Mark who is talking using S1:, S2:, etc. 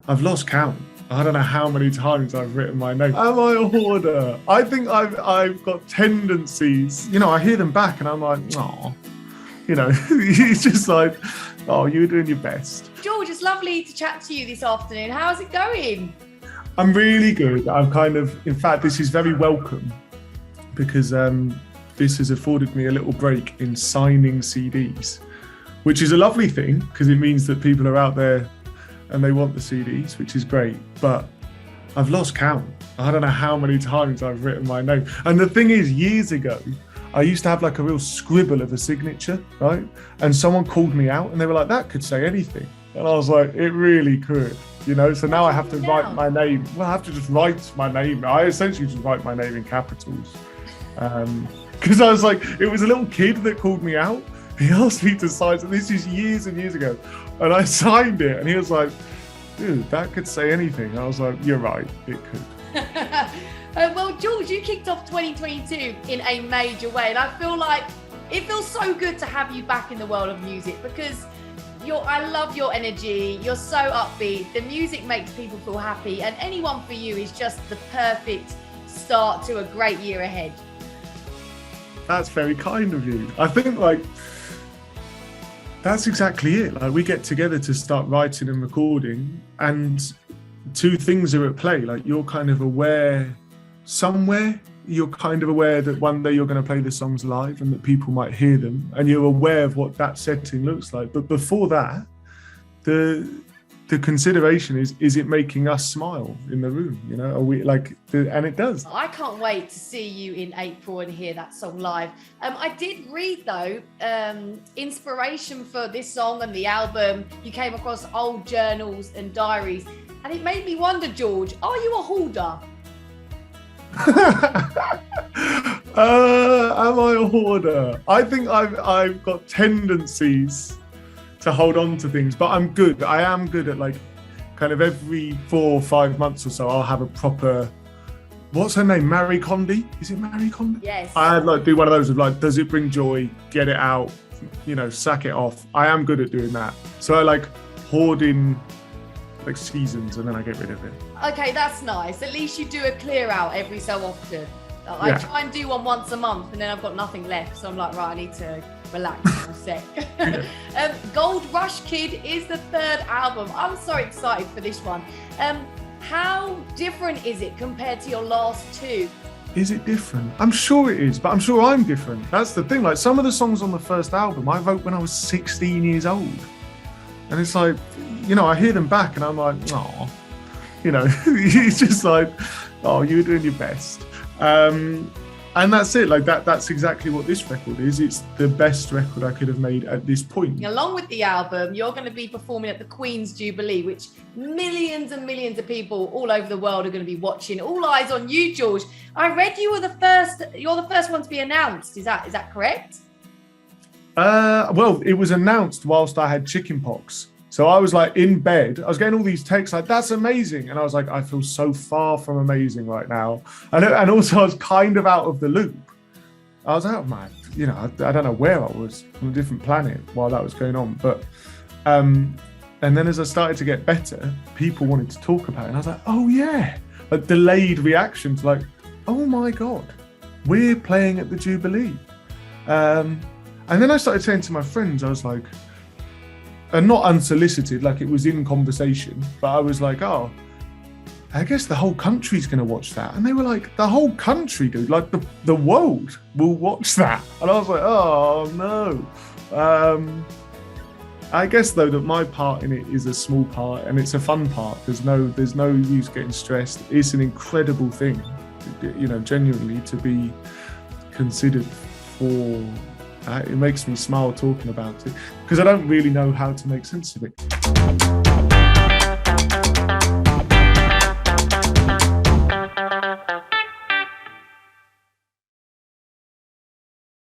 S1: I've lost count. I don't know how many times I've written my name. Am I a hoarder? I think I've got tendencies. You know, I hear them back and I'm like, oh, you know, it's just like, oh, you're doing your best.
S2: George, it's lovely to chat to you this afternoon. How's it going?
S1: I'm really good. In fact, this is very welcome because this has afforded me a little break in signing CDs, which is a lovely thing because it means that people are out there and they want the CDs, which is great, but I've lost count. I don't know how many times I've written my name. And the thing is, years ago, I used to have like a real scribble of a signature, right? And someone called me out and they were like, that could say anything. And I was like, it really could, you know? So now I have to write my name. Well, I have to just write my name. I essentially just write my name in capitals. Because I was like, it was a little kid that called me out. He asked me to sign, so this is years and years ago. And I signed it and he was like, dude, that could say anything. I was like, you're right, it could.
S2: Well, George, you kicked off 2022 in a major way. And I feel like it feels so good to have you back in the world of music because I love your energy. You're so upbeat. The music makes people feel happy. And anyone for you is just the perfect start to a great year ahead.
S1: That's very kind of you. I think that's exactly it. Like we get together to start writing and recording and two things are at play. Like you're kind of aware somewhere, you're kind of aware that one day you're going to play the songs live and that people might hear them and you're aware of what that setting looks like. But before that, the consideration is it making us smile in the room, you know? Are we and it does.
S2: I can't wait to see you in April and hear that song live. I did read though, inspiration for this song and the album, you came across old journals and diaries, and it made me wonder, George, are you a hoarder?
S1: Am I a hoarder? I think I've got tendencies to hold on to things, but I'm good. I am good at kind of every 4 or 5 months or so, I'll have a proper, what's her name? Marie Kondo? Is it Marie Kondo?
S2: Yes.
S1: I'd do one of those of does it bring joy? Get it out, you know, sack it off. I am good at doing that. So I like hoarding seasons and then I get rid of it.
S2: Okay, that's nice. At least you do a clear out every so often. I try and do one once a month and then I've got nothing left. So I'm like, right, I need to relax for a sec. Gold Rush Kid is the 3rd album. I'm so excited for this one. How different is it compared to your last 2?
S1: Is it different? I'm sure it is, but I'm sure I'm different. That's the thing. Like some of the songs on the first album, I wrote when I was 16 years old. And it's like, you know, I hear them back and I'm like, oh, you know, it's just like, oh, you're doing your best. And that's it. Like that's exactly what this record is. It's the best record I could have made at this point.
S2: Along with the album, you're going to be performing at the Queen's Jubilee, which millions and millions of people all over the world are going to be watching. All eyes on you, George. I read you're the first one to be announced. Is that correct?
S1: Well, it was announced whilst I had chickenpox. So I was like in bed, I was getting all these texts like, that's amazing. And I was like, I feel so far from amazing right now. And also I was kind of out of the loop. I was out of my, you know, I don't know where I was, on a different planet while that was going on. But, and then as I started to get better, people wanted to talk about it. And I was like, oh yeah, a delayed reaction to like, oh my God, we're playing at the Jubilee. And then I started saying to my friends, I was like, and not unsolicited, like it was in conversation, but I was like, oh, I guess the whole country's going to watch that. And they were like, the whole country, dude, like the world will watch that. And I was like, oh no. I guess though that my part in it is a small part and it's a fun part. There's no use getting stressed. It's an incredible thing, you know, genuinely to be considered for. It makes me smile talking about it because I don't really know how to make sense of it.